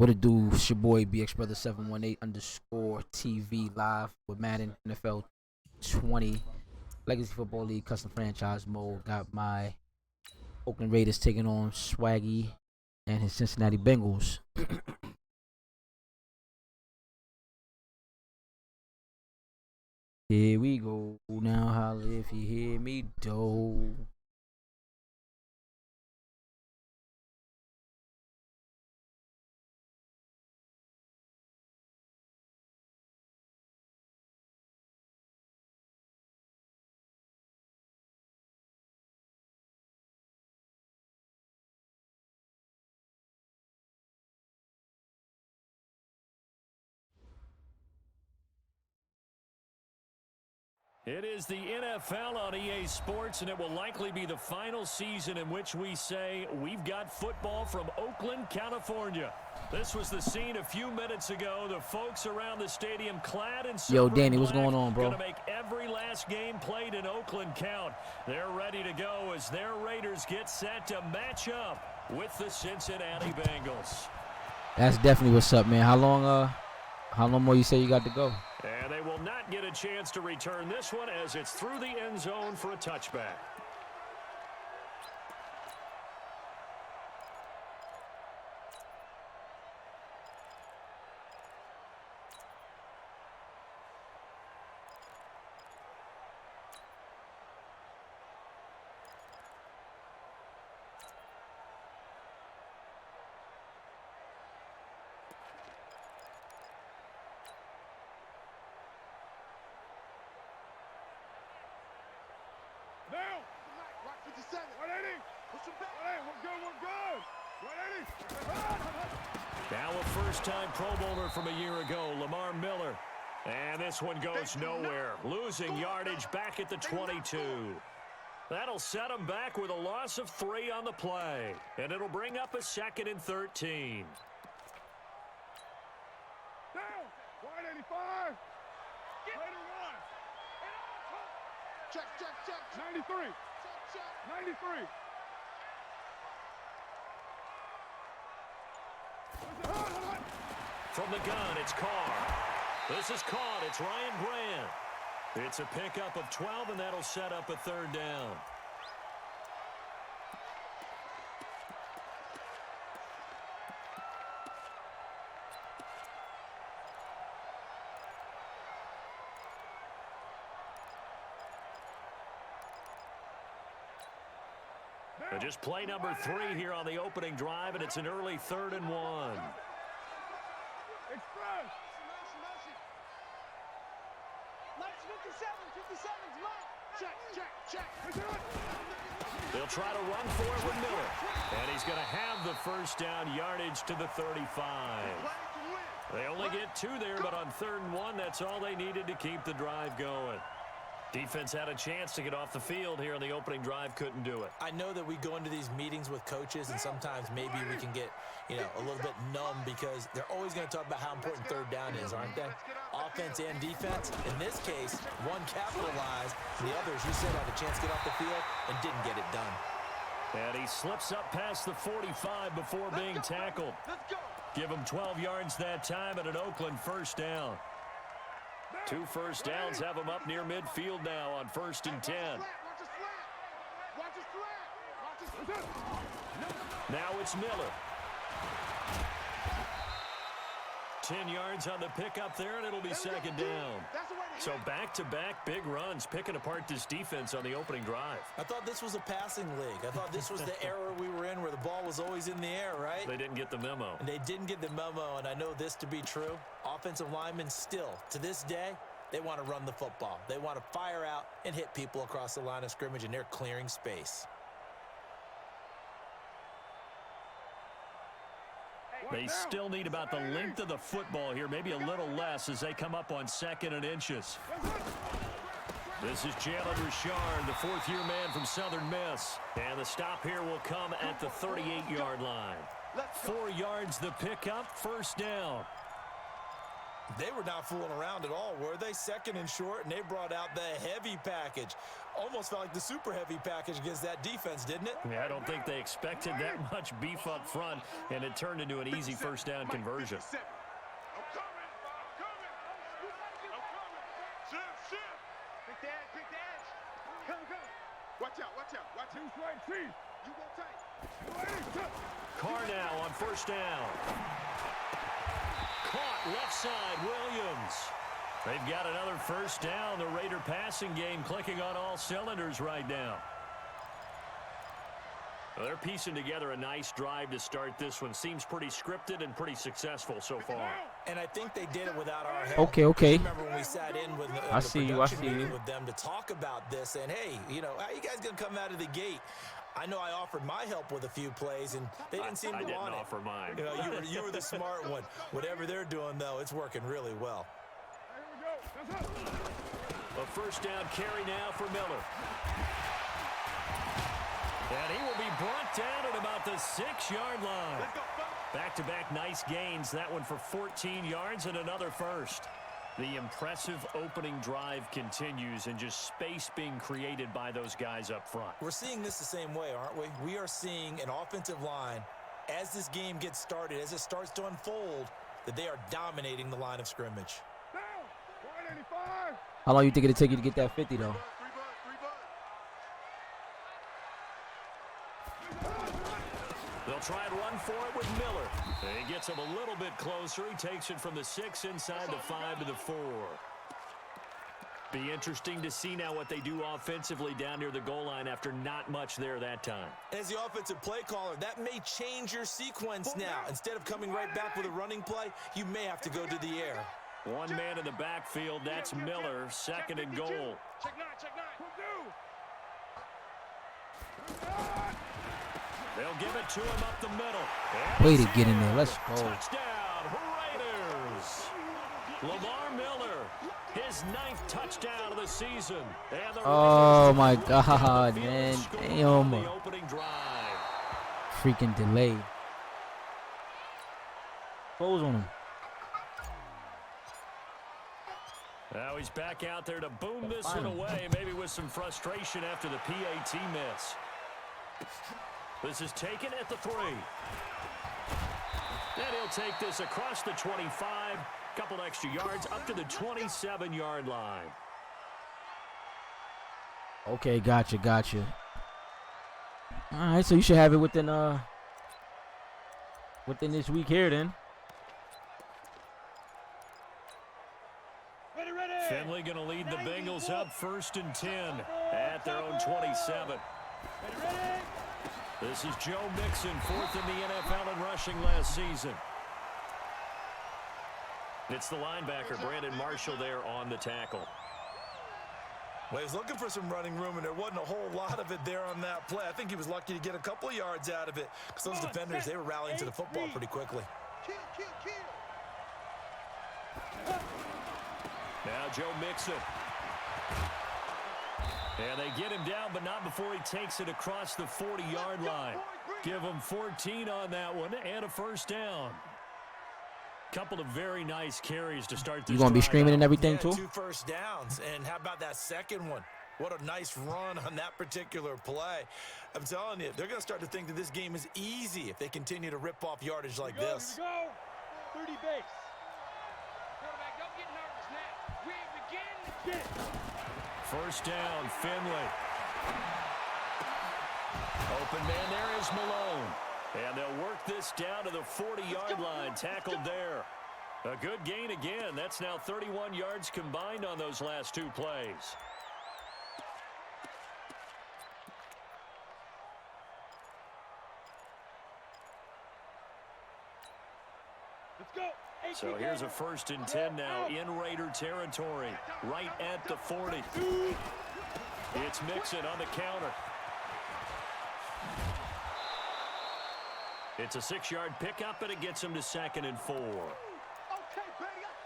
What it do? It's your boy BX Brother 718_TV live with Madden NFL 20 Legacy Football League custom franchise mode. Got my Oakland Raiders taking on Swaggy and his Cincinnati Bengals. Here we go. Now holla if you hear me, dough. It is the NFL on EA Sports, and it will likely be the final season in which we say we've got football from Oakland, California. This was the scene a few minutes ago. The folks around the stadium clad in silver. Yo, Danny, what's going on, bro? Gonna make every last game played in Oakland count. They're ready to go as their Raiders get set to match up with the Cincinnati Bengals. That's definitely what's up, man. How long more you say you got to go? And they will not get a chance to return this one as it's through the end zone for a touchback. Now a first-time Pro Bowler from a year ago, Lamar Miller. And this one goes nowhere. Losing yardage back at the 22. That'll set him back with a loss of 3 on the play. And it'll bring up a 2nd and 13. Down! 185! Later one! Check, check, check! 93! 93! From the gun, it's Carr. This is caught. It's Ryan Grant. It's a pickup of 12, and that'll set up a 3rd down. And just play number 3 here on the opening drive, and it's an early 3rd and 1. Express! 57, check, check, check. They'll try to run for it with Miller. And he's going to have the first down, yardage to the 35. They only get 2 there, but on 3rd and 1, that's all they needed to keep the drive going. Defense had a chance to get off the field here on the opening drive, couldn't do it. I know that we go into these meetings with coaches, and sometimes maybe we can get, a little bit numb because they're always going to talk about how important 3rd down is, aren't they? Offense and defense. In this case, one capitalized, and the others, you said, had a chance to get off the field and didn't get it done. And he slips up past the 45 before being tackled. Give him 12 yards that time and an Oakland first down. 2 first downs have them up near midfield now on 1st and 10. Now it's Miller. 10 yards on the pickup there, and it'll be 2nd down. So back-to-back big runs, picking apart this defense on the opening drive. I thought this was a passing league. I thought this was the era we were in where the ball was always in the air, right? They didn't get the memo. And they didn't get the memo, and I know this to be true. Offensive linemen still, to this day, they want to run the football. They want to fire out and hit people across the line of scrimmage, and they're clearing space. They still need about the length of the football here, maybe a little less as they come up on 2nd and inches. This is Jalen Richard, the 4th-year man from Southern Miss. And the stop here will come at the 38-yard line. 4 yards the pickup, 1st down. They were not fooling around at all, were they? Second and short, and they brought out the heavy package. Almost felt like the super heavy package against that defense, didn't it? Yeah, I don't think they expected that much beef up front, and it turned into an easy first down conversion. I'm coming. Shift. Big dash. Come. Watch out. Two straight teeth. You won't take. Carr now on first down. Caught left side, Williams. They've got another first down. The Raider passing game clicking on all cylinders right now. Well, they're piecing together a nice drive to start this one. Seems pretty scripted and pretty successful so far. And I think they did it without our help. Okay. Remember when we sat in with I see you with them to talk about this, and hey, how you guys gonna come out of the gate? I know I offered my help with a few plays, and they didn't seem to want it. I didn't offer mine. You were the smart one. Whatever they're doing, though, it's working really well. A first down carry now for Miller. And he will be brought down at about the 6-yard line. Back-to-back nice gains. That one for 14 yards and another first. The impressive opening drive continues, and just space being created by those guys up front. We're seeing this the same way, aren't we? We are seeing an offensive line, as this game gets started, as it starts to unfold, that they are dominating the line of scrimmage. How long you think it'll take you to get that 50, though? They'll try and run for it with Miller. He gets him a little bit closer. He takes it from the 6 inside the 5 to the 4. Be interesting to see now what they do offensively down near the goal line after not much there that time. As the offensive play caller, that may change your sequence now. Instead of coming right back with a running play, you may have to go to the air. One man in the backfield, that's Miller, second and goal. Check nine. They'll give it to him up the middle. Way to get in there. Let's go. Touchdown, Raiders. Lamar Miller, his 9th touchdown of the season. And the Oh, my God, man. On the Damn. opening drive. Freaking delay. Close on him. Now he's back out there to boom this one away, maybe with some frustration after the PAT miss. This is taken at the 3. And he'll take this across the 25, couple extra yards up to the 27-yard line. Okay, gotcha. All right, so you should have it within this week here, then. Finley going to lead the Bengals up 1st and 10 at their own 27. This is Joe Mixon, 4th in the NFL in rushing last season. It's the linebacker, Brandon Marshall, there on the tackle. Well, he was looking for some running room, and there wasn't a whole lot of it there on that play. I think he was lucky to get a couple of yards out of it, because those defenders, they were rallying to the football pretty quickly. Now Joe Mixon. And they get him down, but not before he takes it across the 40-yard line. Give him 14 on that one and a first down. Couple of very nice carries to start this. You gonna be streaming and everything, yeah, too? 2 first downs. And how about that second one? What a nice run on that particular play. I'm telling you, they're going to start to think that this game is easy if they continue to rip off yardage like this. 30 base. Quarterback, don't get nervous now. We begin to get. First down, Finley. Open man there is Malone. And they'll work this down to the 40-yard line. Tackled there. A good gain again. That's now 31 yards combined on those last 2 plays. Let's go. So here's a 1st and 10 now in Raider territory, right at the 40. It's Mixon on the counter. It's a 6-yard pickup, and it gets him to 2nd and 4.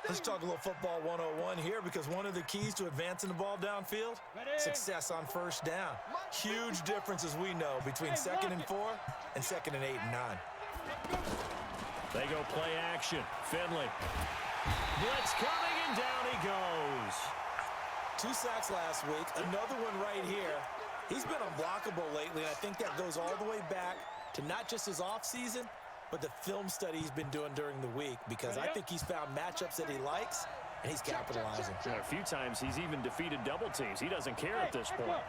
Let's talk a little football 101 here, because one of the keys to advancing the ball downfield, success on first down. Huge difference, as we know, between 2nd and 4 and 2nd and 8 and 9. They go play action. Finley. Blitz coming, and down he goes. 2 sacks last week, another one right here. He's been unblockable lately, and I think that goes all the way back to not just his offseason, but the film study he's been doing during the week, because I think he's found matchups that he likes, and he's capitalizing. A few times he's even defeated double teams. He doesn't care at this point.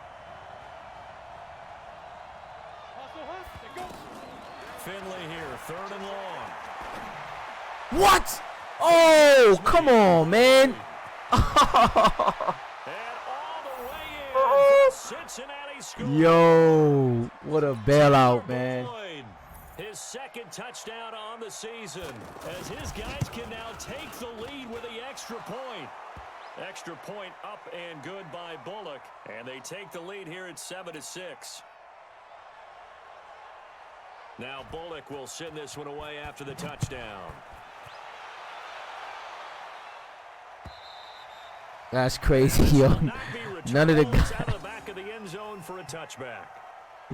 Finley here, 3rd and long. What? Oh, come on, man. And all the way in, Cincinnati scores. Yo, what a bailout, man. His 2nd touchdown on the season, as his guys can now take the lead with the extra point. Extra point up and good by Bullock, and they take the lead here at 7-6. Now Bullock will send this one away after the touchdown. That's crazy, yo. None of the guys. Out of the back of the end zone for a touchback.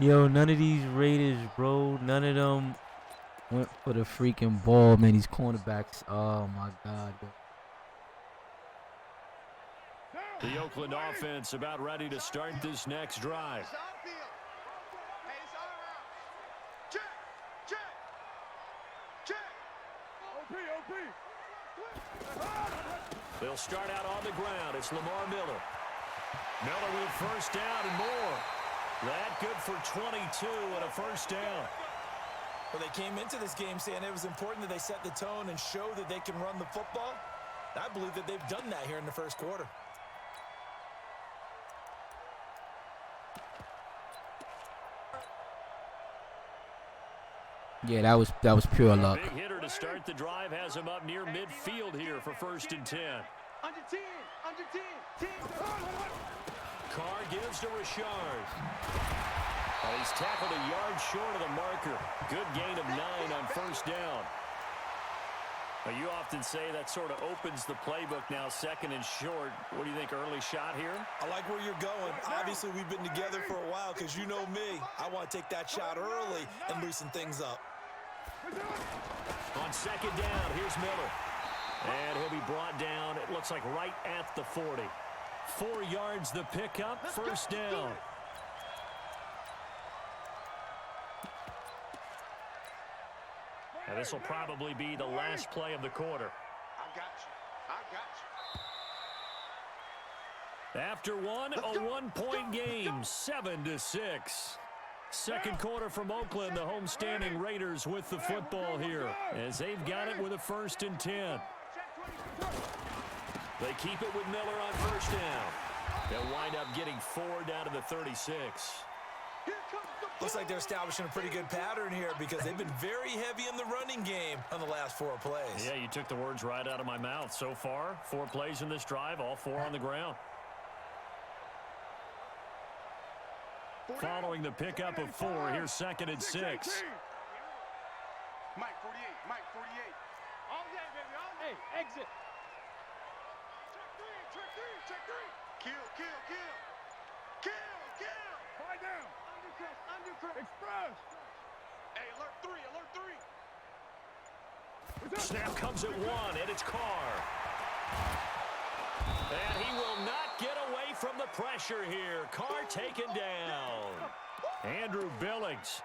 Yo, none of these Raiders, bro. None of them went for the freaking ball, man. These cornerbacks. Oh my God. The Oakland offense about ready to start this next drive. They'll start out on the ground. It's Lamar Miller. Miller with 1st down and more. That good for 22 and a 1st down. Well, they came into this game saying it was important that they set the tone and show that they can run the football. I believe that they've done that here in the 1st quarter. Yeah, that was pure luck. Big hitter to start the drive has him up near midfield here for 1st and 10. Under 10, under 10, 10. Carr gives to Richard. And he's tackled a yard short of the marker. Good gain of 9 on 1st down. Well, you often say that sort of opens the playbook now, 2nd and short. What do you think, early shot here? I like where you're going. Obviously, we've been together for a while because you know me. I want to take that shot early and loosen things up. On 2nd down, here's Miller. And he'll be brought down, it looks like right at the 40. 4 yards the pickup, 1st down. And this will probably be the last play of the quarter. I got you. After one, a 1-point game, 7-6. 2nd quarter from Oakland, the homestanding Raiders with the football here, as they've got it with a 1st and 10. They keep it with Miller on 1st down. They'll wind up getting 4 down to the 36. Looks like they're establishing a pretty good pattern here because they've been very heavy in the running game on the last 4 plays. Yeah, you took the words right out of my mouth. So far, 4 plays in this drive, all 4 on the ground. Following the pickup of 4, here's 2nd and 6. Mike 48, Mike 48. All day, baby, all day. Hey, exit. Check 3, check 3. Kill. Quiet down. Undercut. Express. Hey, alert 3. Snap comes at 1, and it's Carr. And he will not get away from the pressure here. Carr taken down. Andrew Billings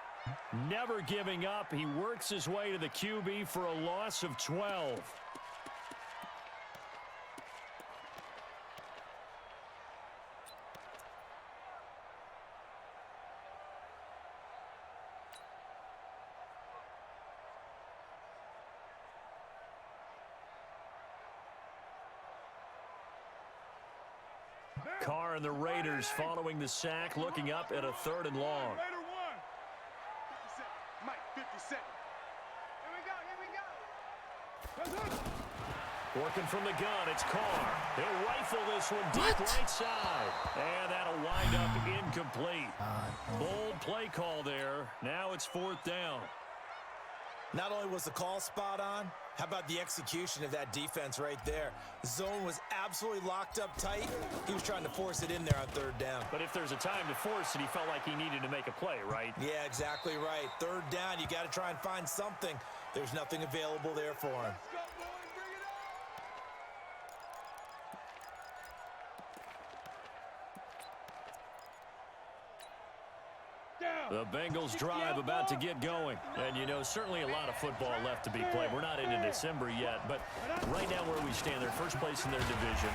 never giving up. He works his way to the QB for a loss of 12. Carr and the Raiders following the sack, looking up at a 3rd and long. Raider 1. 57. Mike 57. Here we go. Working from the gun, it's Carr. He'll rifle this one deep right side. And that'll wind up incomplete. Bold play call there. Now it's 4th down. Not only was the call spot on, how about the execution of that defense right there? The zone was absolutely locked up tight. He was trying to force it in there on 3rd down. But if there's a time to force it, he felt like he needed to make a play, right? Yeah, exactly right. 3rd down, you got to try and find something. There's nothing available there for him. The Bengals drive about to get going. And, you know, certainly a lot of football left to be played. We're not into December yet, but right now where we stand, they're first place in their division.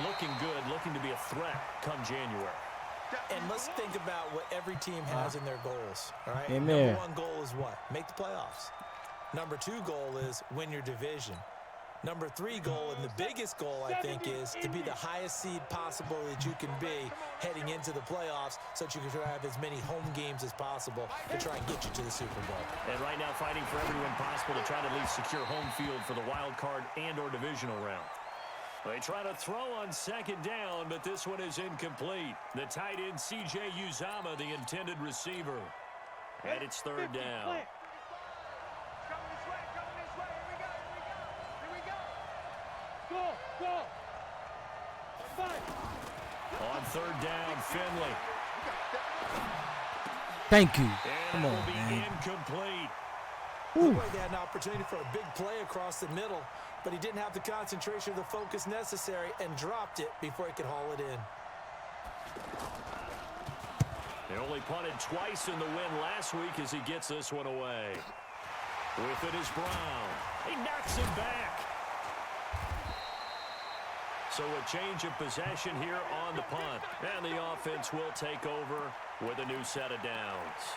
Looking good, looking to be a threat come January. And let's think about what every team has in their goals, all right? Amen. Number one goal is what? Make the playoffs. Number two goal is win your division. Number three goal, and the biggest goal, I think, is to be the highest seed possible that you can be heading into the playoffs so that you can have as many home games as possible to try and get you to the Super Bowl. And right now fighting for every win possible to try to at least secure home field for the wild card and or divisional round. They try to throw on second down, but this one is incomplete. The tight end, C.J. Uzama, the intended receiver. And it's third down. On third down, Finley. Thank you. And Come it will on, be man. incomplete. Looked like they had an opportunity for a big play across the middle, but he didn't have the concentration or the focus necessary and dropped it before he could haul it in. They only punted twice in the win last week as he gets this one away. With it is Brown. He knocks him back. So a change of possession here on the punt. And the offense will take over with a new set of downs.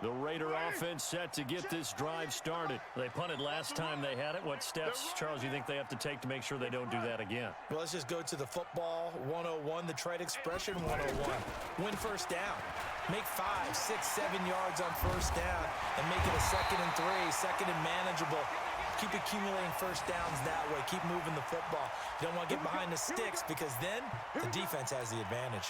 The Raider offense set to get this drive started. They punted last time they had it. What steps, Charles, you think they have to take to make sure they don't do that again? Well, let's just go to the football 101, the trade expression 101. Win first down. Make 5, 6, 7 yards on first down and make it a 2nd and 3, 2nd and manageable. Keep accumulating first downs that way. Keep moving the football. You don't want to get behind the sticks because then the defense has the advantage.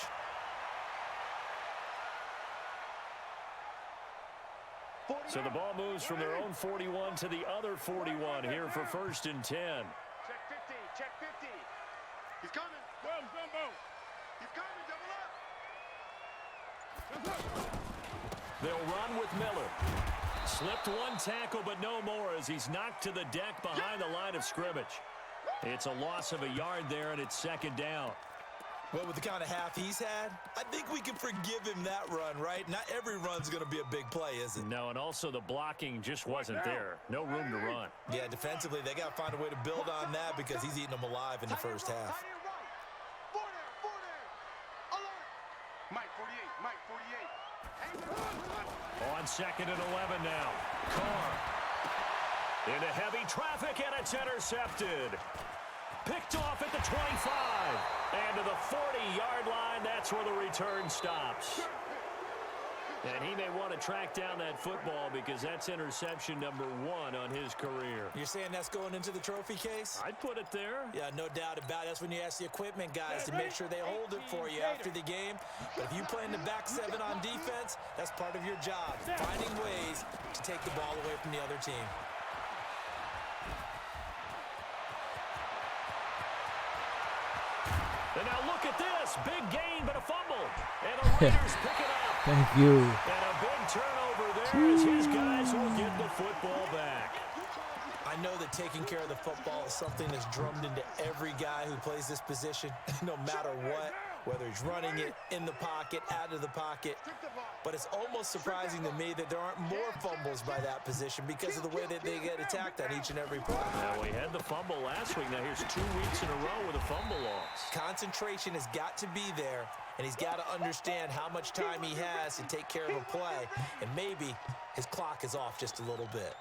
So the ball moves from their own 41 to the other 41 here for 1st and 10. Check 50, check 50. He's coming. Go, Zumbo. He's coming, double up. They'll run with Miller. Slipped one tackle, but no more as he's knocked to the deck behind the line of scrimmage. It's a loss of a yard there, and it's 2nd down. Well, with the kind of half he's had, I think we can forgive him that run, right? Not every run's going to be a big play, is it? No, and also the blocking just wasn't there. No room to run. Yeah, defensively, they got to find a way to build on that because he's eating them alive in the first half. Mike 48, Mike 48. On 2nd and 11 now. Carr. Into heavy traffic, and it's intercepted. Picked off at the 25. And to the 40-yard line, that's where the return stops. And he may want to track down that football because that's interception number 1 on his career. You're saying that's going into the trophy case? I'd put it there. Yeah, no doubt about it. That's when you ask the equipment guys to make sure they hold it for you after the game. But if you play in the back 7 on defense, that's part of your job, finding ways to take the ball away from the other team. And now look at this. Big gain, but a fumble. And the Raiders pick it up. Thank you. And a big turnover there as his guys will get the football back. I know that taking care of the football is something that's drummed into every guy who plays this position, no matter what, whether he's running it, in the pocket, out of the pocket. But it's almost surprising to me that there aren't more fumbles by that position because of the way that they get attacked on each and every play. Now, we had the fumble last week. Now, here's 2 weeks in a row with a fumble loss. Concentration has got to be there, and he's got to understand how much time he has to take care of a play, and maybe his clock is off just a little bit.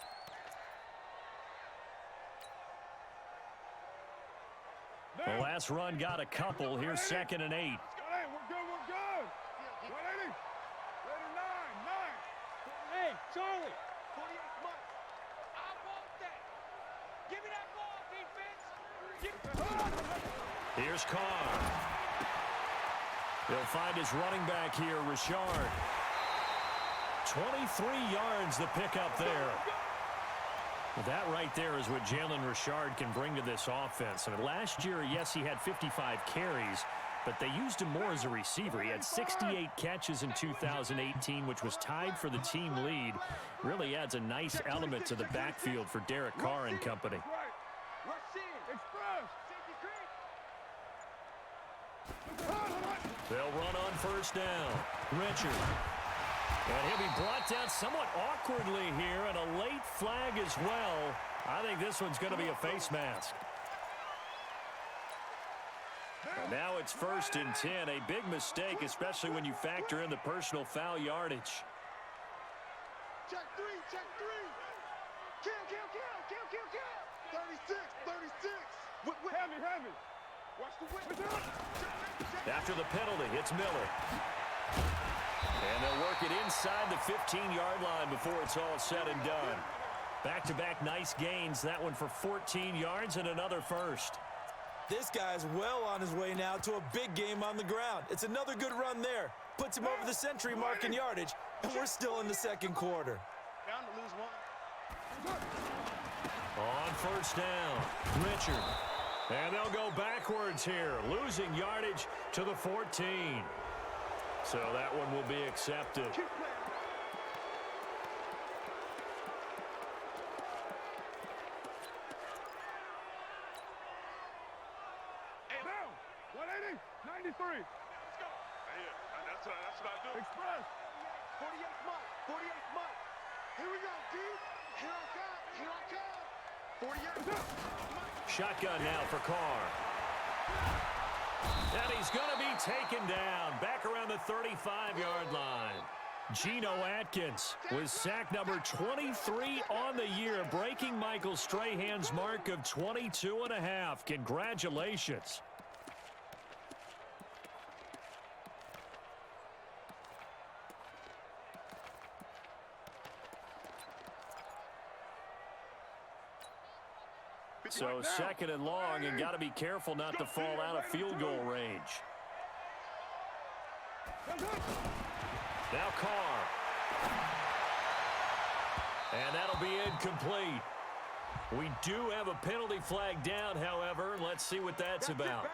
The last run got a couple. Here's 2nd and 8. We're good, we're good. 180. Raider 9. Hey, Charlie. 48 months. I want that. Give me that ball, defense. Here's Carr. He'll find his running back here, Richard. 23 yards the pickup there. That right there is what Jalen Richard can bring to this offense. I mean, last year, yes, he had 55 carries, but they used him more as a receiver. He had 68 catches in 2018, which was tied for the team lead. Really adds a nice element to the backfield for Derek Carr and company. They'll run on first down. Richard. And he'll be brought down somewhat awkwardly here, and a late flag as well. I think this one's going to be a face mask. And now it's 1st and 10. A big mistake, especially when you factor in the personal foul yardage. Check three, check three. Kill, kill, kill, kill, kill, kill. 36, 36. Heavy, heavy. Watch the whip. After the penalty, it's Miller. And they'll work it inside the 15-yard line before it's all said and done. Back-to-back nice gains. That one for 14 yards and another first. This guy's well on his way now to a big game on the ground. It's another good run there. Puts him over the century mark in yardage, and we're still in the second quarter. Bound to lose one. On first down, Richard. And they'll go backwards here, losing yardage to the 14. So that one will be accepted. Down. 180. 93. Let's go. That's what I do. Express. 48 month. 48 month. Here we go, D. Here I come. Here I come. 48. Shotgun now for Carr. And he's going to be taken down back around the 35-yard line. Geno Atkins with sack number 23 on the year, breaking Michael Strahan's mark of 22.5. Congratulations. So second and long, and got to be careful not to fall out of field goal range. Now Carr. And that'll be incomplete. We do have a penalty flag down, however. Let's see what that's about.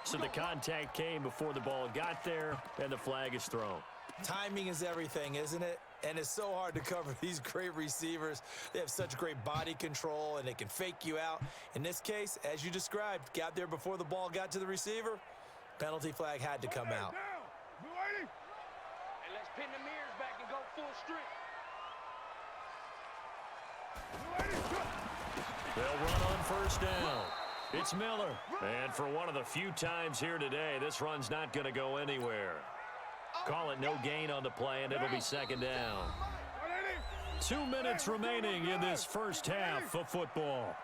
So the contact came before the ball got there, and the flag is thrown. Timing is everything, isn't it? And it's so hard to cover these great receivers. They have such great body control, and they can fake you out. In this case, as you described, got there before the ball got to the receiver. Penalty flag had to come out. And let's pin the mirrors back and go full strength. They'll run on first down. It's Miller. And for one of the few times here today, this run's not going to go anywhere. Call it no gain on the play, and it'll be second down. 2 minutes remaining in this first half of football.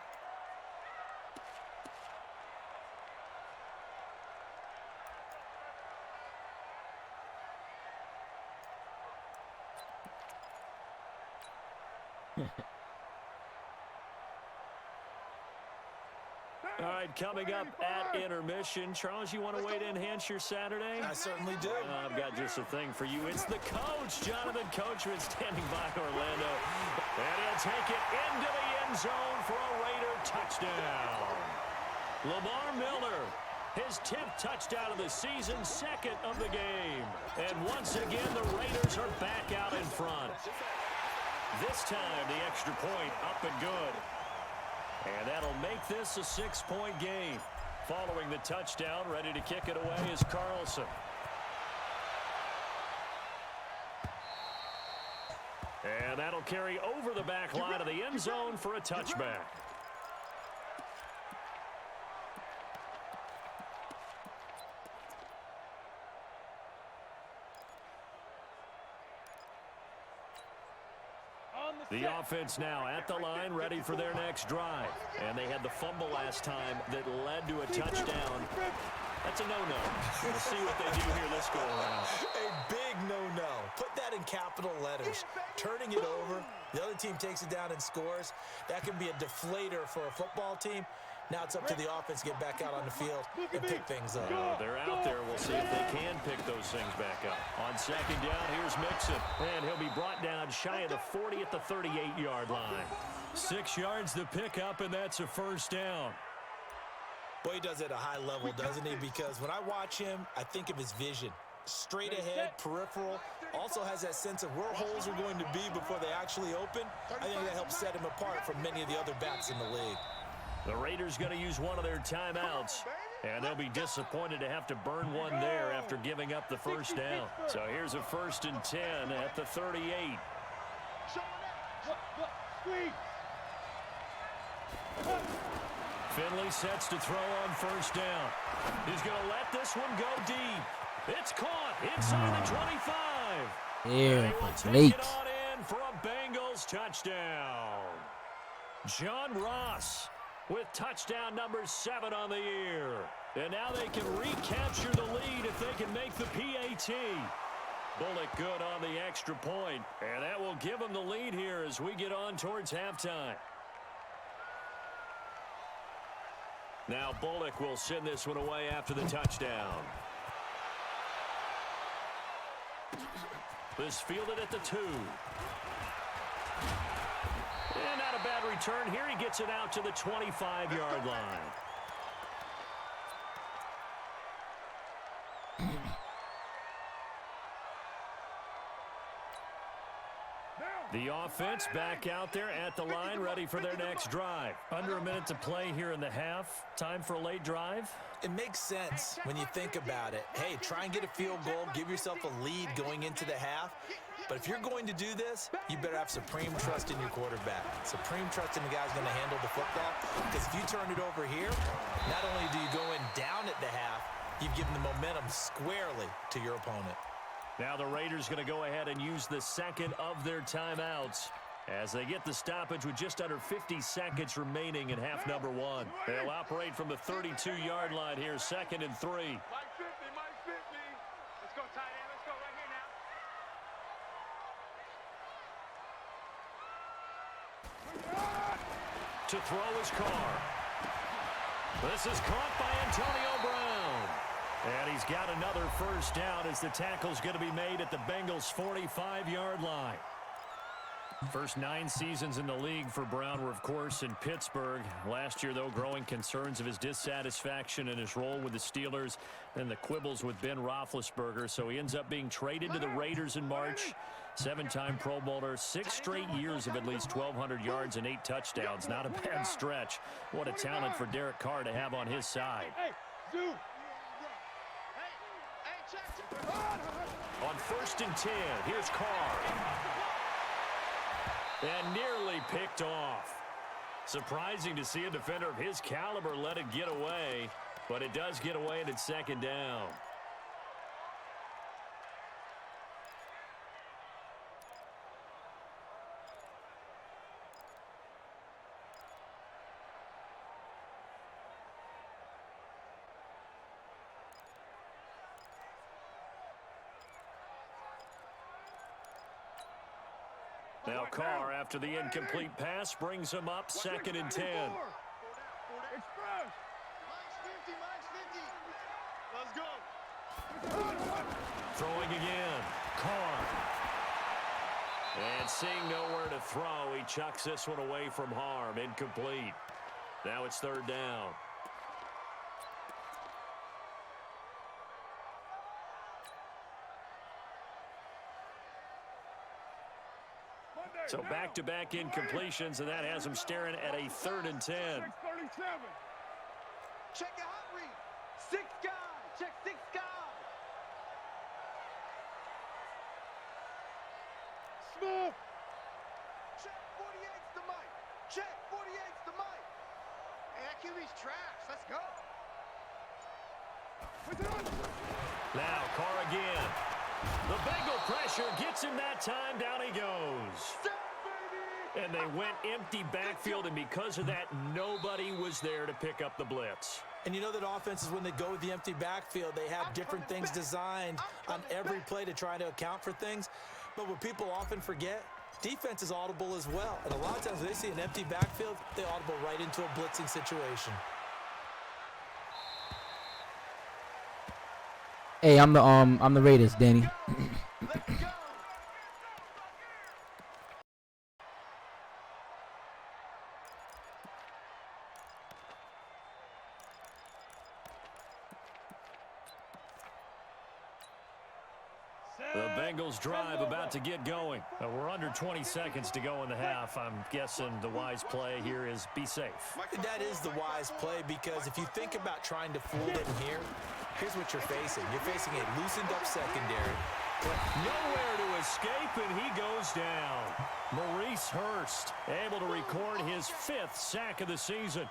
All right, coming up at intermission. Charles, you want to wait to enhance your Saturday? I certainly do. I've got just a thing for you. It's the coach, Jonathan Coachman, standing by Orlando. And he'll take it into the end zone for a Raider touchdown. Lamar Miller, his 10th touchdown of the season, second of the game. And once again, the Raiders are back out in front. This time, the extra point up and good. And that'll make this a 6-point game. Following the touchdown, ready to kick it away is Carlson. And that'll carry over the back line of the end zone for a touchback. The offense now at the line, ready for their next drive. And they had the fumble last time that led to a touchdown. That's a no-no. We'll see what they do here this go-around. A big no-no. Put that in capital letters. Turning it over, the other team takes it down and scores. That can be a deflator for a football team. Now it's up to the offense to get back out on the field and pick things up. They're out there. We'll see if they can pick those things back up. On second down, here's Mixon. And he'll be brought down shy of the 40 at the 38-yard line. 6 yards to pick up, and that's a first down. Boy, he does it at a high level, doesn't he? Because when I watch him, I think of his vision. Straight ahead, peripheral, also has that sense of where holes are going to be before they actually open. I think that helps set him apart from many of the other backs in the league. The Raiders going to use one of their timeouts, and they'll be disappointed to have to burn one there after giving up the first down. So here's a 1st and 10 at the 38. Finley sets to throw on 1st down. He's going to let this one go deep. It's caught inside the 25. Yeah, but but late. It on in for a Bengals touchdown. John Ross with touchdown number 7 on the year. And now they can recapture the lead if they can make the PAT. Bullock good on the extra point, and that will give them the lead here as we get on towards halftime. Now Bullock will send this one away after the touchdown. This fielded at the 2. And not a bad return here. He gets it out to the 25-yard line. The offense back out there at the line, ready for their next drive. Under a minute to play here in the half. Time for a late drive. It makes sense when you think about it. Hey, try and get a field goal, give yourself a lead going into the half. But if you're going to do this, you better have supreme trust in your quarterback. Supreme trust in the guy's going to handle the football. Because if you turn it over here, not only do you go in down at the half, you've given the momentum squarely to your opponent. Now the Raiders going to go ahead and use the second of their timeouts as they get the stoppage with just under 50 seconds remaining in half number 1. They'll operate from the 32-yard line here, 2nd and 3. Mike 50, Mike 50. Let's go, tight end. Let's go right here now. To throw his car. This is caught by Antonio Brown. And he's got another 1st down as the tackle's going to be made at the Bengals' 45-yard line. First 9 seasons in the league for Brown were, of course, in Pittsburgh. Last year, though, growing concerns of his dissatisfaction in his role with the Steelers and the quibbles with Ben Roethlisberger. So he ends up being traded to the Raiders in March. 7-time Pro Bowler, 6 straight years of at least 1,200 yards and 8 touchdowns. Not a bad stretch. What a talent for Derek Carr to have on his side. On 1st and 10, here's Carr. And nearly picked off. Surprising to see a defender of his caliber let it get away, but it does get away and it's 2nd down. Now Carr, after the incomplete pass, brings him up 2nd and 10. Express. Mike's 50. Let's go. Throwing again. Carr. And seeing nowhere to throw, he chucks this one away from harm. Incomplete. Now it's 3rd down. So back-to-back incompletions, and that has him staring at a 3rd and 10. 637. Check your hot read. 6 guys. Check 6 guys. Smooth. Check 48's the mic. Check 48's the mic. Hey, that QB's trash. Let's go. Now Carr again. The Bengal pressure gets him that time. Down he goes. And they went empty backfield, and because of that, nobody was there to pick up the blitz. And you know that offenses, when they go with the empty backfield, they have different things designed on every play to try to account for things. But what people often forget, defense is audible as well. And a lot of times when they see an empty backfield, they audible right into a blitzing situation. Hey, I'm the Raiders, Danny. The Bengals drive about to get going. We're under 20 seconds to go in the half. I'm guessing the wise play here is be safe. That is the wise play, because if you think about trying to fool them here, here's what you're facing. You're facing a loosened up secondary. Nowhere to escape, and he goes down. Maurice Hurst able to record his 5th sack of the season.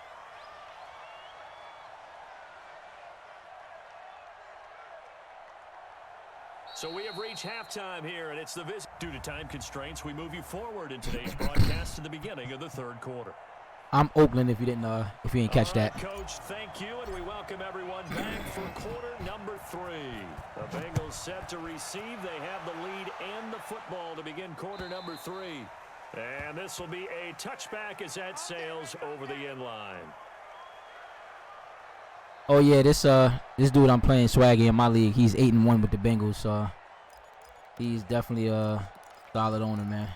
So we have reached halftime here, and it's the visit. Due to time constraints, we move you forward in today's broadcast to the beginning of the 3rd quarter. I'm Oakland. If you didn't catch that. Coach, thank you, and we welcome everyone back for quarter number 3. The Bengals set to receive. They have the lead and the football to begin quarter number 3. And this will be a touchback as that sails over the end line. Oh yeah, this dude I'm playing Swaggy in my league. He's 8-1 with the Bengals, so he's definitely a solid owner, man.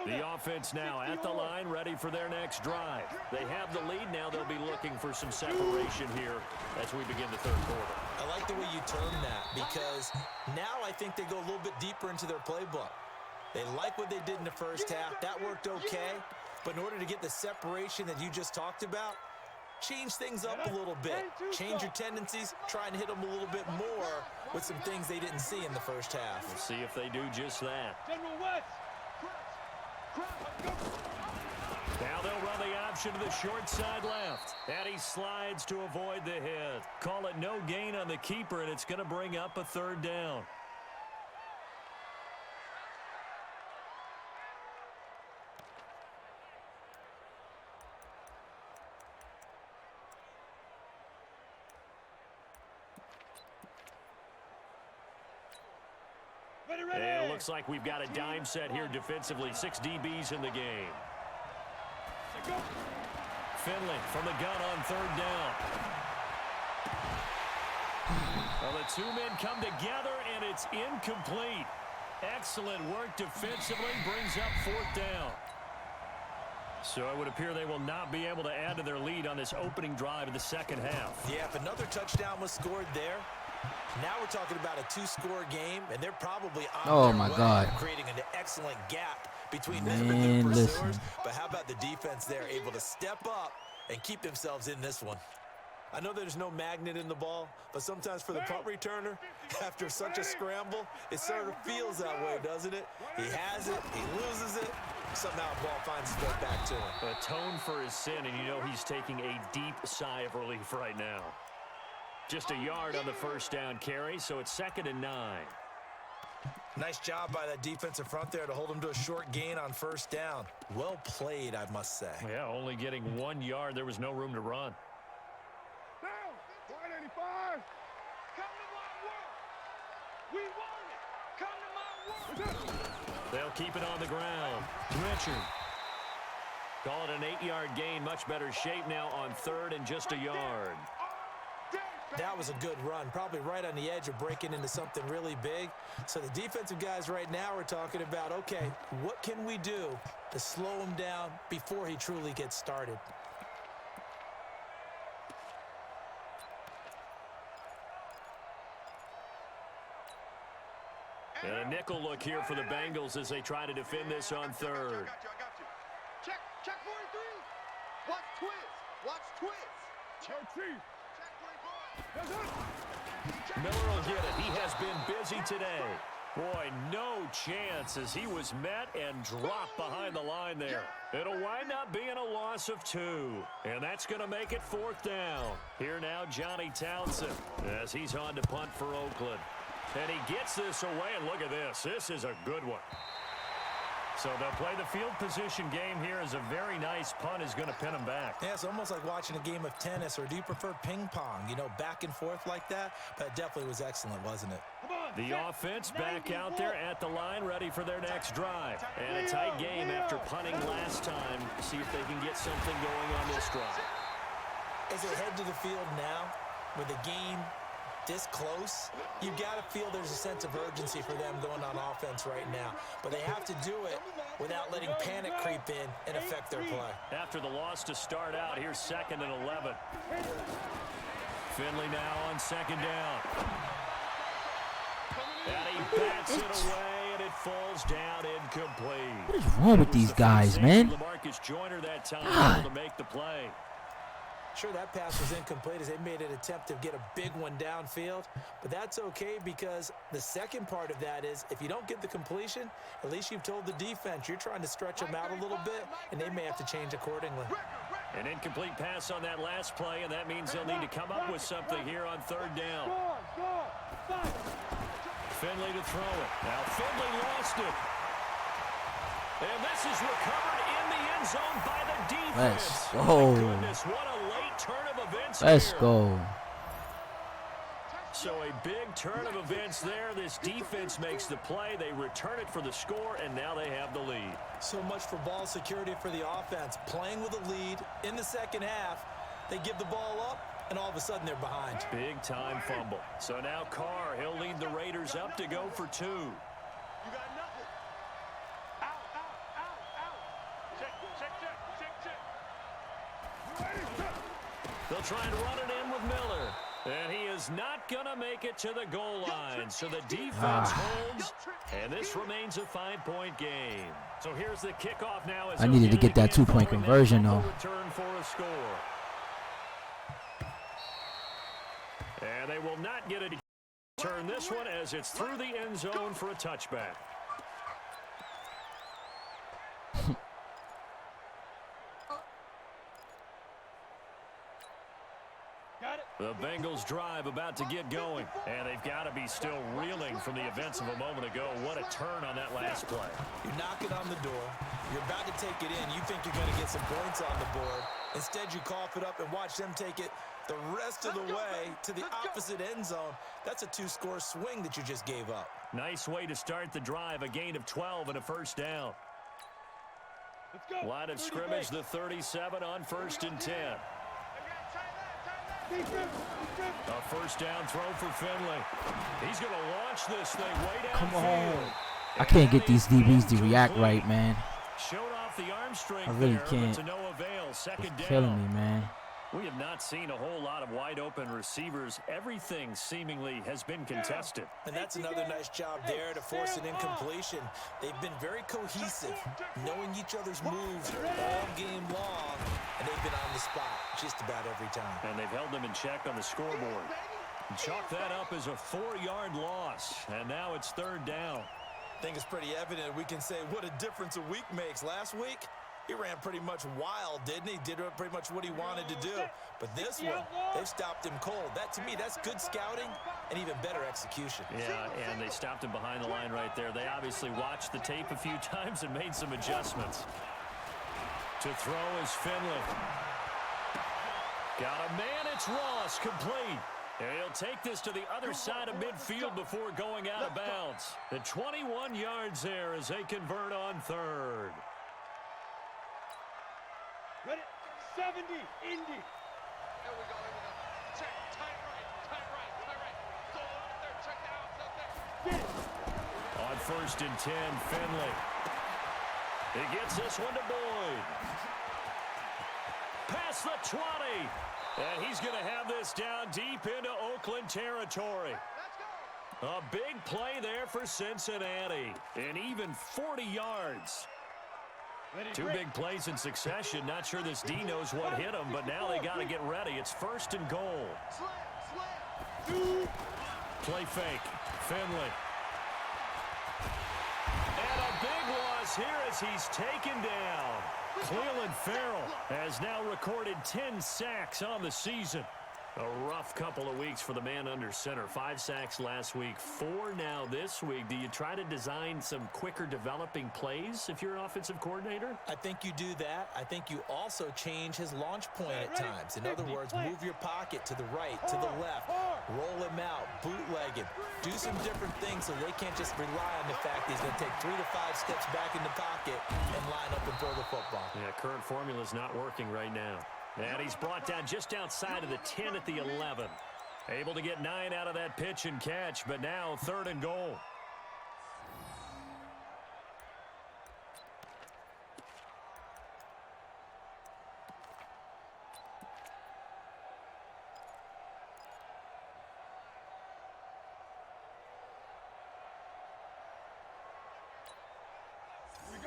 The offense now at the line, ready for their next drive. They have the lead now. They'll be looking for some separation here as we begin the 3rd quarter. I like the way you term that, because now I think they go a little bit deeper into their playbook. They like what they did in the first half. That worked okay. But in order to get the separation that you just talked about, change things up a little bit. Change your tendencies. Try and hit them a little bit more with some things they didn't see in the first half. We'll see if they do just that. Now they'll run the option to the short side left. And he slides to avoid the hit. Call it no gain on the keeper, and it's going to bring up a 3rd down. And it looks like we've got a dime set here defensively. 6 DBs in the game. Finley from the gun on 3rd down. Well, the 2 men come together, and it's incomplete. Excellent work defensively. Brings up 4th down. So it would appear they will not be able to add to their lead on this opening drive of the 2nd half. Yeah, if another touchdown was scored there, now we're talking about a 2-score game, and they're probably on their way, creating an excellent gap between them and their pursuers. But how about the defense there, able to step up and keep themselves in this one? I know there's no magnet in the ball, but sometimes for the punt returner, after such a scramble, it sort of feels that way, doesn't it? He has it, he loses it, somehow the ball finds its way back to him. Atone for his sin, and you know he's taking a deep sigh of relief right now. Just a yard on the 1st down carry, so it's 2nd and 9. Nice job by that defensive front there to hold him to a short gain on 1st down. Well played, I must say. Yeah, only getting 1 yard. There was no room to run. Down, 185. Come to my world. We want it. Come to my world. They'll keep it on the ground. Richard. Call it an 8-yard gain. Much better shape now on 3rd and just a yard. That was a good run, probably right on the edge of breaking into something really big. So the defensive guys right now are talking about, okay, what can we do to slow him down before he truly gets started? And a nickel look here for the Bengals as they try to defend this on 3rd. I got you. Check 43. Watch twist. Watch twist. Check 3. Miller will get it. He has been busy today. Boy, no chance as he was met and dropped behind the line there. It'll wind up being a loss of 2. And that's going to make it 4th down. Here now, Johnny Townsend as he's on to punt for Oakland. And he gets this away, and look at this. This is a good one. So they'll play the field position game here as a very nice punt is going to pin them back. Yeah, it's almost like watching a game of tennis, or do you prefer ping pong? You know, back and forth like that? But it definitely was excellent, wasn't it? The offense back out there at the line, ready for their next drive. And a tight game after punting last time. See if they can get something going on this drive. As they head to the field now, with the game this close, you got to feel there's a sense of urgency for them going on offense right now. But they have to do it without letting panic creep in and affect their play. After the loss to start out, here's 2nd and 11. Finley now on second down. And he bats it away, and it falls down incomplete. What is wrong with these guys, man? LaMarcus Joyner that time able to make the play. Sure, that pass was incomplete as they made an attempt to get a big one downfield, but that's okay because the second part of that is if you don't get the completion, at least you've told the defense you're trying to stretch them out a little bit, and they may have to change accordingly. An incomplete pass on that last play, and that means they'll need to come up with something here on third down. Finley to throw it. Now Finley lost it. And this is recovered in the end zone by the defense. Let's go. Oh, my goodness, what a late turn of events Let's here. go. So a big turn of events there. This defense makes the play. They return it for the score, and now they have the lead. So much for ball security for the offense. Playing with a lead in the second half, they give the ball up, and all of a sudden they're behind. Big time fumble. So now Carr, he'll lead the Raiders up to go for two. You got nothing. Out, out, out, out. Check, check, check, check, check. They'll try and run it in with Miller. And he is not going to make it to the goal line. So the defense holds, and this remains a 5-point game. So here's the kickoff now. As I needed to get that 2-point conversion, though. Return for a score. And they will not get it. Turn this one as it's through the end zone for a touchback. The Bengals drive about to get going, and they've got to be still reeling from the events of a moment ago. What a turn on that last play. You're knocking on the door. You're about to take it in. You think you're going to get some points on the board. Instead, you cough it up and watch them take it the rest of the way to the opposite end zone. That's a 2-score swing that you just gave up. Nice way to start the drive, a gain of 12 and a first down. Line of scrimmage, the 37 on 1st and 10. A first down throw for Finley. He's going to launch this thing way downfield. Come on. I can't get these DBs to react right, man. Showed off the arm strength I really there, can't. but to no avail. Second It's down. killing me, man. We have not seen a whole lot of wide-open receivers. Everything seemingly has been contested. And that's another nice job there to force an incompletion. They've been very cohesive, knowing each other's moves all game long, and they've been on the spot just about every time. And they've held them in check on the scoreboard. Chalk that up as a 4-yard loss, and now it's third down. I think it's pretty evident we can say what a difference a week makes. Last week, he ran pretty much wild, didn't he? Did pretty much what he wanted to do. But this one, they've stopped him cold. That, to me, that's good scouting and even better execution. Yeah, and they stopped him behind the line right there. They obviously watched the tape a few times and made some adjustments. To throw is Finley. Got a man, it's Ross, complete. And he'll take this to the other side of midfield before going out of bounds. The 21 yards there as they convert on third. Ready? 70, Indy. Here we go. Check, tight right. Go up there, check the outs up there. On 1st and 10, Finley. He gets this one to Boyd. Past the 20. And he's going to have this down deep into Oakland territory. A big play there for Cincinnati. And even 40 yards. Two big plays in succession. Not sure this D knows what hit him, but now they got to get ready. It's 1st and goal. Play fake. Finley. And a big loss here as he's taken down. Cleveland Farrell has now recorded 10 sacks on the season. A rough couple of weeks for the man under center. 5 sacks last week, 4 now this week. Do you try to design some quicker developing plays if you're an offensive coordinator? I think you do that. I think you also change his launch point at times. In other words, move your pocket to the right, to the left, roll him out, bootleg him. Do some different things so they can't just rely on the fact he's going to take 3 to 5 steps back in the pocket and line up and throw the football. Yeah, current formula is not working right now. And he's brought down just outside of the 10 at the 11. Able to get 9 out of that pitch and catch, but now 3rd and goal.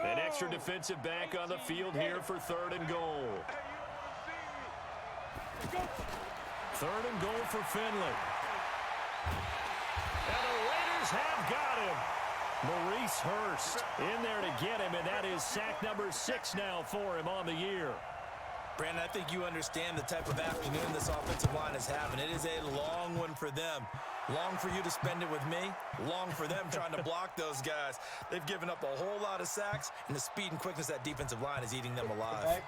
An extra defensive back on the field here for 3rd and goal. 3rd and goal for Finley. And the Raiders have got him. Maurice Hurst in there to get him, and that is sack number 6 now for him on the year. Brandon, I think you understand the type of afternoon this offensive line is having. It is a long one for them. Long for you to spend it with me. Long for them trying to block those guys. They've given up a whole lot of sacks, and the speed and quickness of that defensive line is eating them alive.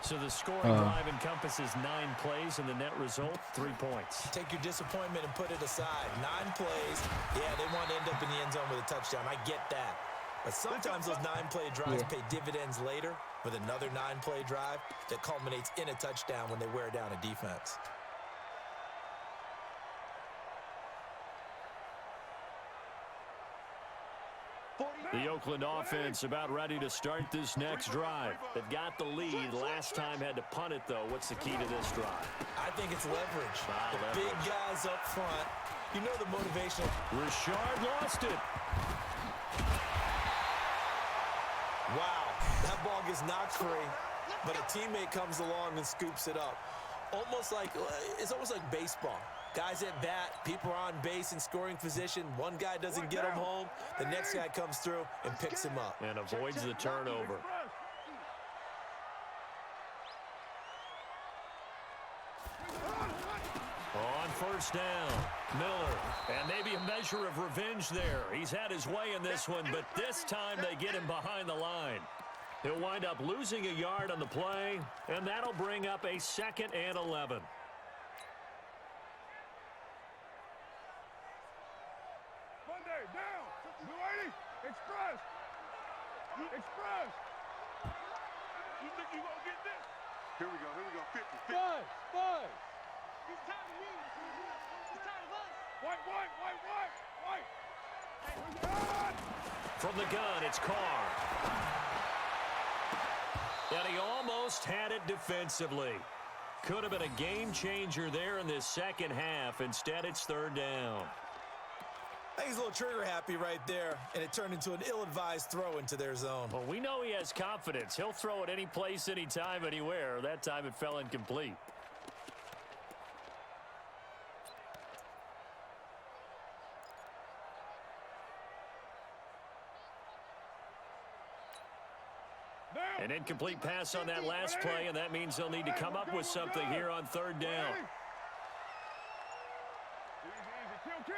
So the scoring drive encompasses 9 plays, and the net result, 3 points. Take your disappointment and put it aside. 9 plays. Yeah, they want to end up in the end zone with a touchdown. I get that. But sometimes those 9-play drives pay dividends later with another 9-play drive that culminates in a touchdown when they wear down a defense. The Oakland offense about ready to start this next drive. They've got the lead. Last time had to punt it, though. What's the key to this drive? I think it's leverage. The big guys up front. You know the motivation. Richard lost it. Wow, that ball gets knocked free, but a teammate comes along and scoops it up. It's almost like baseball. Guys at bat, people are on base in scoring position. One guy doesn't get him home. The next guy comes through and picks him up. And avoids the turnover. On 1st down, Miller. And maybe a measure of revenge there. He's had his way in this one, but this time they get him behind the line. He'll wind up losing a yard on the play, and that'll bring up a 2nd and 11. Monday, down. New 80. Express. Express. You think you gonna get this? Here we go. 50. Five. He's tired of me. He's tired of us. White. From the gun, it's Carr. And he almost had it defensively. Could have been a game changer there in this second half. Instead, it's 3rd down. I think he's a little trigger happy right there, and it turned into an ill-advised throw into their zone. Well, we know he has confidence. He'll throw it any place, anytime, anywhere. That time it fell incomplete. An incomplete pass on that last play, and that means they'll need to come up with something here on 3rd down. Easy. Kill.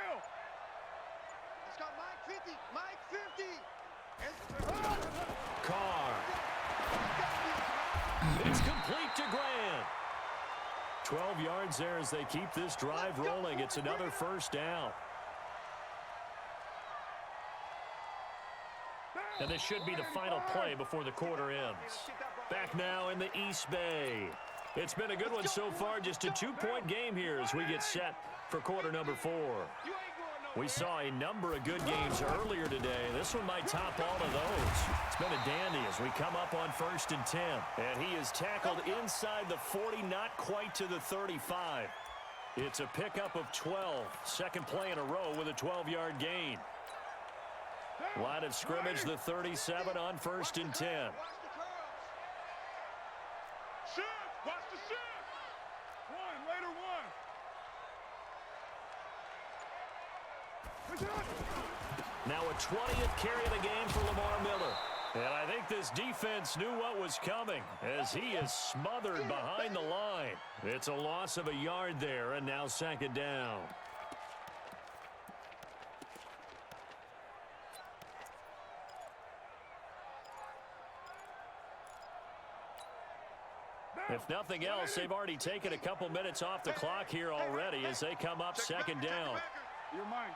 It's got Mike 50. Carr. It's complete to Grant. 12 yards there as they keep this drive rolling. It's another 1st down. And this should be the final play before the quarter ends. Back now in the East Bay. It's been a good one so far. Just a 2-point game here as we get set for quarter number 4. We saw a number of good games earlier today. This one might top all of those. It's been a dandy as we come up on 1st and 10. And he is tackled inside the 40, not quite to the 35. It's a pickup of 12. Second play in a row with a 12-yard gain. Line of scrimmage, the 37 on 1st and 10. Watch the shift. Later one. Now a 20th carry of the game for Lamar Miller. And I think this defense knew what was coming as he is smothered behind the line. It's a loss of a yard there, and now 2nd down. If nothing else, they've already taken a couple minutes off the clock here already as they come up 2nd down. You're mine.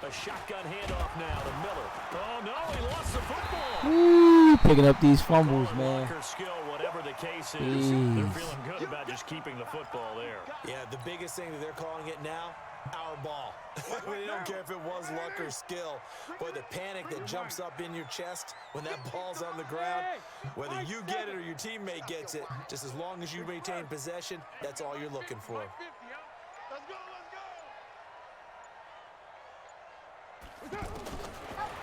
A shotgun handoff now to Miller. Oh, no, he lost the football. Ooh, picking up these fumbles, man. Skill, whatever the case is, they're feeling good about just keeping the football there. Yeah, the biggest thing that they're calling it now, our ball. We don't care if it was luck or skill. Boy, the panic that jumps up in your chest when that ball's on the ground, whether you get it or your teammate gets it, just as long as you retain possession, that's all you're looking for. Let's go.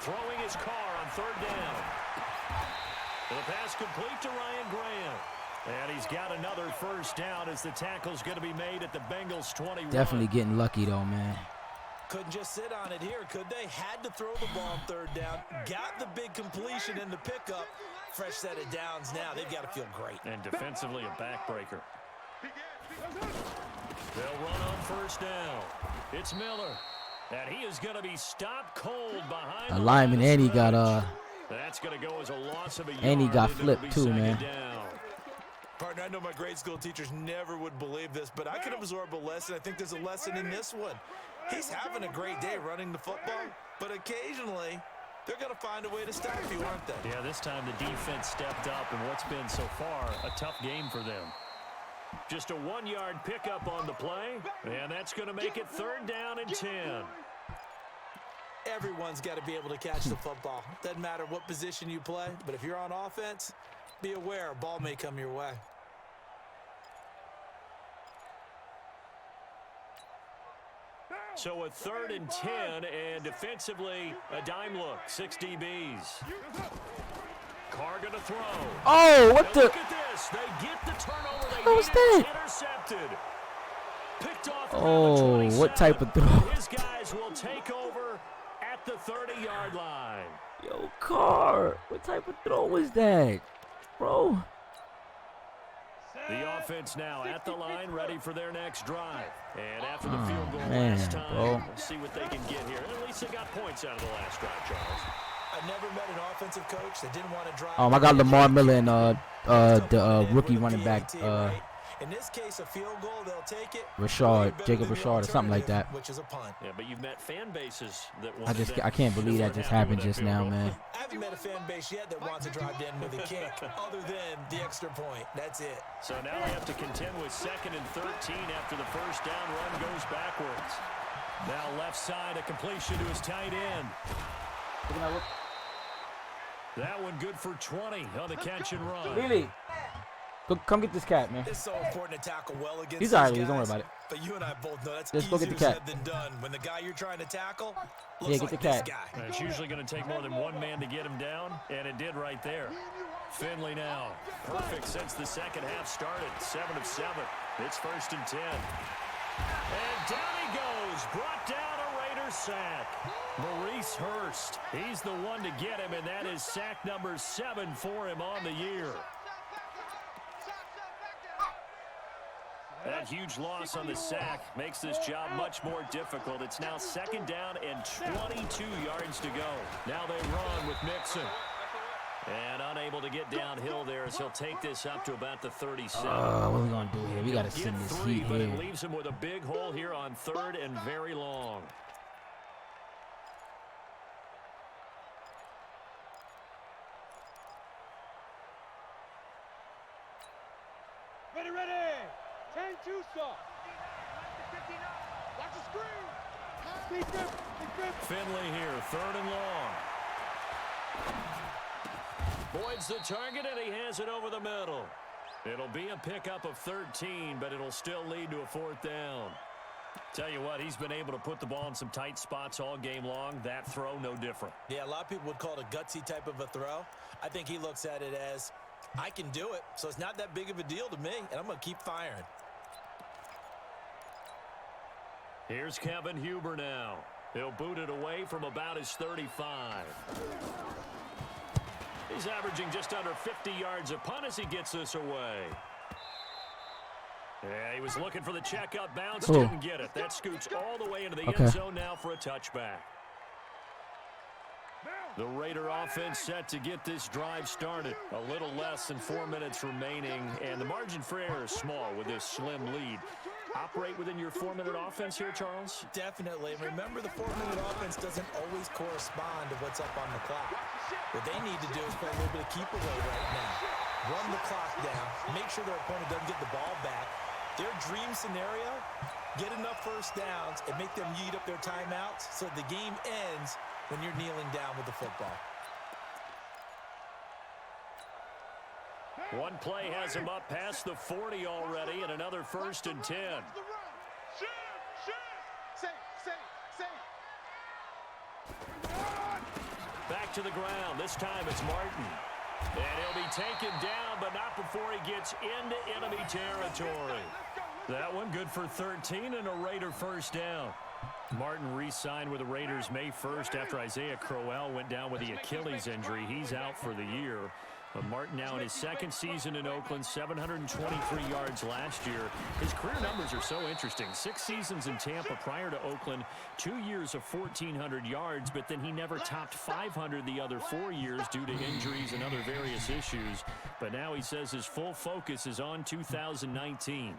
throwing his car on third down. The pass complete to Ryan Graham. And he's got another first down as the tackle's going to be made at the Bengals 21. Definitely getting lucky, though, man. Couldn't just sit on it here, could they? Had to throw the ball on third down. Got the big completion in the pickup. Fresh set of downs now. They've got to feel great. And defensively a backbreaker. They'll run on first down. It's Miller. And he is going to be stopped cold behind A lineman, and he got That's going to go as a loss of a yard. and he got flipped too, man. Partner, I know my grade school teachers never would believe this, but I can absorb a lesson. I think there's a lesson in this one. He's having a great day running the football, but occasionally they're going to find a way to stop you, aren't they? Yeah, this time the defense stepped up in what's been so far a tough game for them. Just a 1-yard pickup on the play, and that's going to make it third down and 10. Everyone's got to be able to catch the football. Doesn't matter what position you play, but if you're on offense, be aware a ball may come your way. So a third and 10, and defensively a dime look, 6 DBs. Carr gonna throw. Oh, what the? Look at this. They get the turnover they What was needed. that? Intercepted. Picked off. Oh, what type of throw? His guys will take over at the 30-yard line. Yo, Carr, what type of throw was that, bro? The offense now at the line, ready for their next drive. And after the field goal man, last time, bro. we'll see what they can get here. At least they got points out of the last drive, Charles. I've never met an offensive coach that didn't want to drive. I got Lamar Miller and the rookie running back in this case, a field goal, they'll take it. Jacob Rashard, or something like that. Which is a punt. Yeah, but you've met fan bases that I can't believe that just happened just now, man. I haven't met a fan base yet that wants to drive in with a kick, other than the extra point. That's it. So now they have to contend with 2nd and 13 after the first down run goes backwards. Now left side, a completion to his tight end. That one good for 20 on the catch and run. Really? Come get this cat, man. It's so important to tackle well against He's all right, these guys, don't worry about it. But you and I both know that's Just go easier get the cat. said than done. When the guy you're trying to tackle looks Yeah, get like the this cat. guy. It's usually going to take more than one man to get him down, and it did right there. Finley now. Perfect since the second half started. 7 of 7. It's 1st and 10. And down he goes. Brought down a Raider sack. Maurice Hurst. He's the one to get him, and that is sack number 7 for him on the year. That huge loss on the sack makes this job much more difficult. It's now 2nd down and 22 yards to go. Now they run with Mixon. And unable to get downhill there as he'll take this up to about the 37. What are we going to do here? We got to Get send this 3, heat but here. it leaves him with a big hole here on 3rd and very long. Ready, ready. 10-2 stop. Watch the screen. Finley here, 3rd and long. Boyd's the target, and he has it over the middle. It'll be a pickup of 13, but it'll still lead to a 4th down. Tell you what, he's been able to put the ball in some tight spots all game long. That throw, no different. Yeah, a lot of people would call it a gutsy type of a throw. I think he looks at it as, I can do it, so it's not that big of a deal to me, and I'm going to keep firing. Here's Kevin Huber now. He'll boot it away from about his 35. He's averaging just under 50 yards a punt as he gets this away. Yeah, he was looking for the check-up bounce, didn't get it. That scoots all the way into the end zone now for a touchback. The Raider offense set to get this drive started. A little less than 4 minutes remaining, and the margin for error is small with this slim lead. Operate within your 4-minute offense here, Charles? Definitely. Remember, the 4-minute offense doesn't always correspond to what's up on the clock. What they need to do is play a little bit of keep away right now. Run the clock down. Make sure their opponent doesn't get the ball back. Their dream scenario, get enough first downs and make them eat up their timeouts so the game ends when you're kneeling down with the football. One play has him up past the 40 already, and another 1st and 10. to the ground. This time it's Martin. And he'll be taken down, but not before he gets into enemy territory. That one good for 13 and a Raider first down. Martin re-signed with the Raiders May 1st after Isaiah Crowell went down with the Achilles injury. He's out for the year. But Martin now in his second season in Oakland, 723 yards last year. His career numbers are so interesting. 6 seasons in Tampa prior to Oakland, 2 years of 1,400 yards, but then he never topped 500 the other 4 years due to injuries and other various issues. But now he says his full focus is on 2019.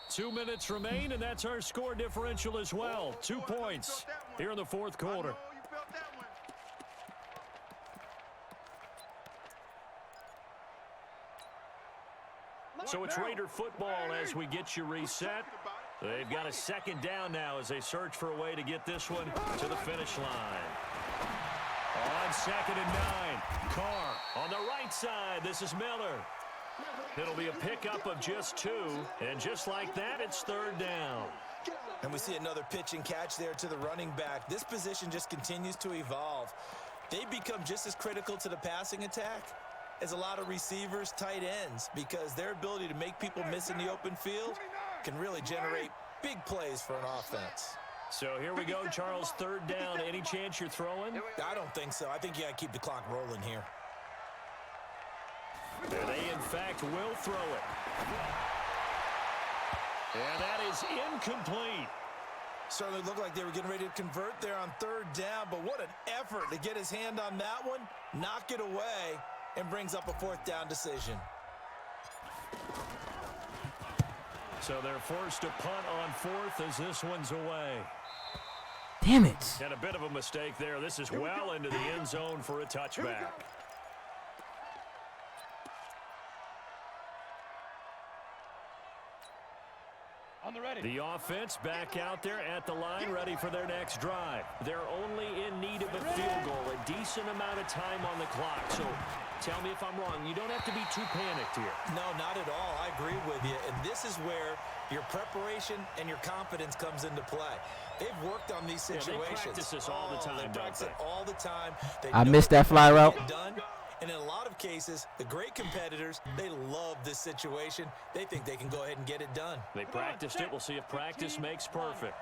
2 minutes remain, and that's our score differential as well. 2 points here in the fourth quarter. So it's Raider football as we get you reset. They've got a second down now as they search for a way to get this one to the finish line. On 2nd and 9, Carr on the right side. This is Miller. It'll be a pickup of just 2, and just like that, it's 3rd down. And we see another pitch and catch there to the running back. This position just continues to evolve. They become just as critical to the passing attack as a lot of receivers, tight ends, because their ability to make people miss in the open field can really generate big plays for an offense. So here we go, Charles, 3rd down. Any chance you're throwing? I don't think so. I think you got to keep the clock rolling here. They, in fact, will throw it. And that is incomplete. Certainly looked like they were getting ready to convert there on 3rd down, but what an effort to get his hand on that one, knock it away, and brings up a 4th down decision. So they're forced to punt on 4th as this one's away. Damn it. And a bit of a mistake there. This is well into the end zone for a touchback. The offense back out there at the line, ready for their next drive. They're only in need of a field goal, a decent amount of time on the clock. So tell me if I'm wrong. You don't have to be too panicked here. No, not at all. I agree with you. And this is where your preparation and your confidence comes into play. They've worked on these situations. They practice this all the time, They practice it all the time. I missed that fly route. And in a lot of cases, the great competitors, they love this situation. They think they can go ahead and get it done. They practiced it. We'll see if practice makes perfect.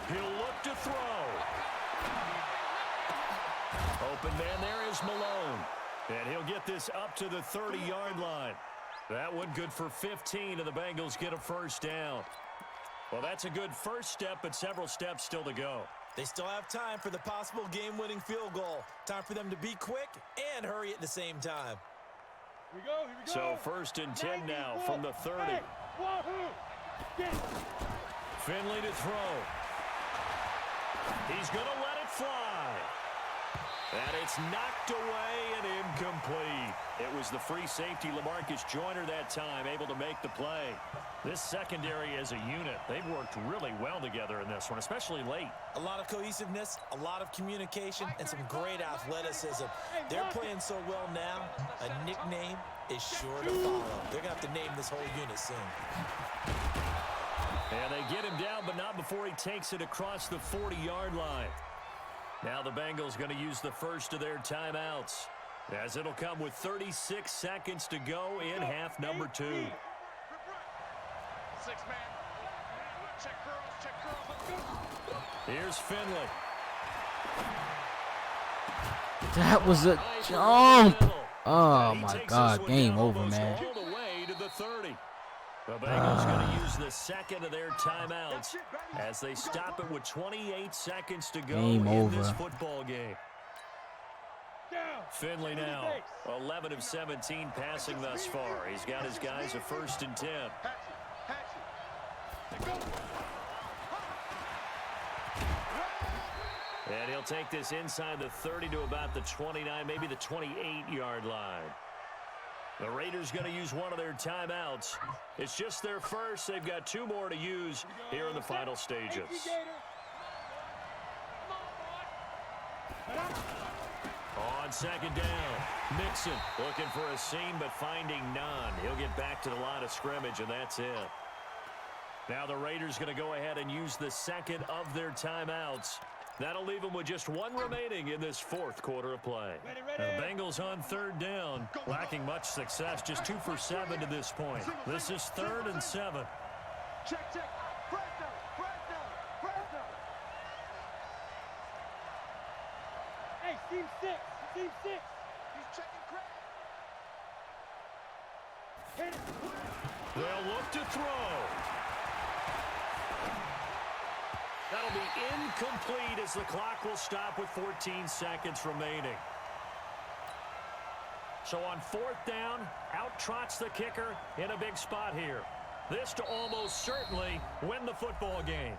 He'll look to throw. Open man there is Malone. And he'll get this up to the 30-yard line. That one good for 15, and the Bengals get a first down. Well, that's a good first step, but several steps still to go. They still have time for the possible game-winning field goal. Time for them to be quick and hurry at the same time. Here we go. So 1st and 10 now from the 30. Finley to throw. He's going to let it fly. And it's knocked away and incomplete. It was the free safety, LaMarcus Joyner, that time, able to make the play. This secondary as a unit, they've worked really well together in this one, especially late. A lot of cohesiveness, a lot of communication, and some great athleticism. They're playing so well now, a nickname is sure to follow. They're going to have to name this whole unit soon. And they get him down, but not before he takes it across the 40-yard line. Now the Bengals going to use the first of their timeouts, as it'll come with 36 seconds to go in half number 2. 6-man. Check curls. Here's Finley. That was a jump. Oh, my God. Game over, man. All the way to the 30. The Bengals going to use the second of their timeouts as they stop it with 28 seconds to go in this football game. Finley now 11 of 17 passing thus far. He's got his guys a 1st and 10. And he'll take this inside the 30 to about the 29, maybe the 28-yard line. The Raiders going to use one of their timeouts. It's just their first. They've got 2 more to use here in the final stages. On second down. Mixon looking for a seam but finding none. He'll get back to the line of scrimmage, and that's it. Now the Raiders going to go ahead and use the second of their timeouts. That'll leave them with just one remaining in this fourth quarter of play. The Bengals on third down, lacking much success, just 2 for 7 to this point. This is 3rd and 7. Check, check. Press down, press down, press down. Hey, team 6, team 6. He's checking crack. Hit it. They'll look to throw. That'll be incomplete as the clock will stop with 14 seconds remaining. So on 4th down, out trots the kicker in a big spot here. This to almost certainly win the football game.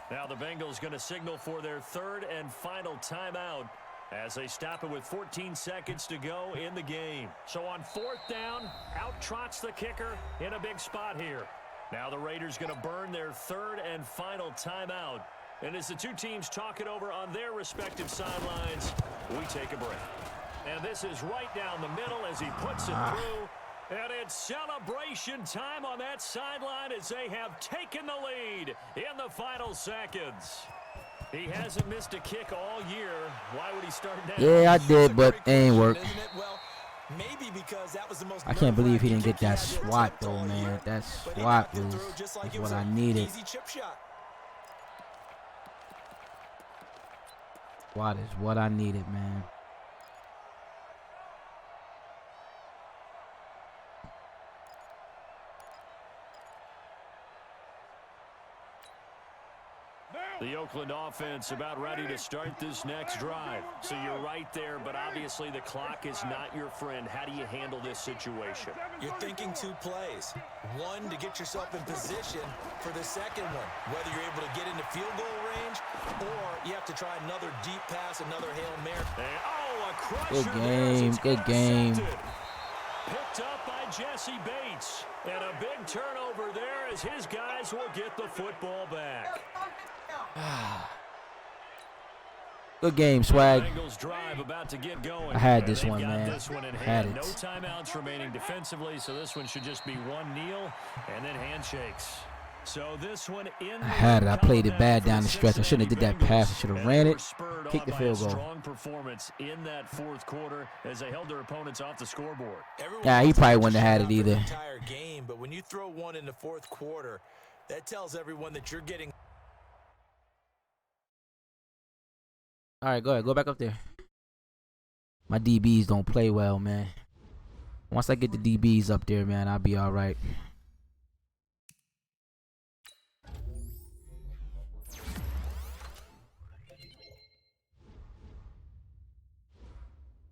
Now the Bengals going to signal for their 3rd and final timeout as they stop it with 14 seconds to go in the game. So on 4th down, out trots the kicker in a big spot here. Now the Raiders going to burn their 3rd and final timeout. And as the two teams talk it over on their respective sidelines, we take a break. And this is right down the middle as he puts it through. And it's celebration time on that sideline as they have taken the lead in the final seconds. He hasn't missed a kick all year. Why would he start down? Yeah, I did, but it ain't work. Well, maybe because that was the most I can't believe he didn't nerve-wracking get that kick he had swat, attempted though, all man. year. That But he swat knocked it was through just like it what was I an needed. easy chip shot. Swat is what I needed, man. The Oakland offense about ready to start this next drive. So you're right there, but obviously the clock is not your friend. How do you handle this situation? You're thinking 2 plays. One, to get yourself in position for the second one, whether you're able to get into field goal range or you have to try another deep pass, another Hail Mary. And, oh, a crusher. Good game, good game. Picked up by Jesse Bates. And a big turnover there as his guys will get the football back. Good game, Swag. Bengals drive about to get going. I had this They've one, got man. This one in Had hand. it. No timeouts remaining defensively, so this one should just be one kneel and then handshakes. So this one in I had it. I played it bad down the stretch. I shouldn't have did that pass. I should have ran it, kicked the field goal. Strong performance in that fourth quarter as they held their opponents off the scoreboard. Yeah, he probably wouldn't have had it either. Entire game, but when you throw one in the fourth quarter, that tells everyone that you're getting. All right, go ahead. Go back up there. My DBs don't play well, man. Once I get the DBs up there, man, I'll be all right.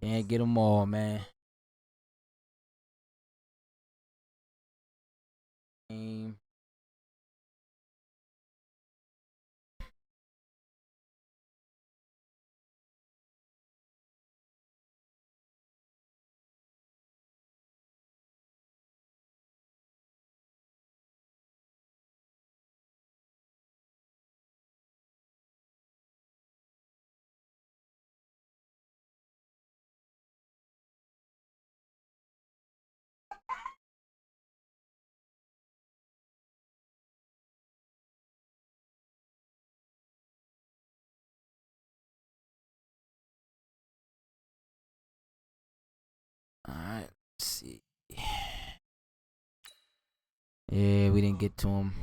Can't get them all, man. All right, let's see. Yeah, we didn't get to him.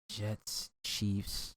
Jets, Chiefs.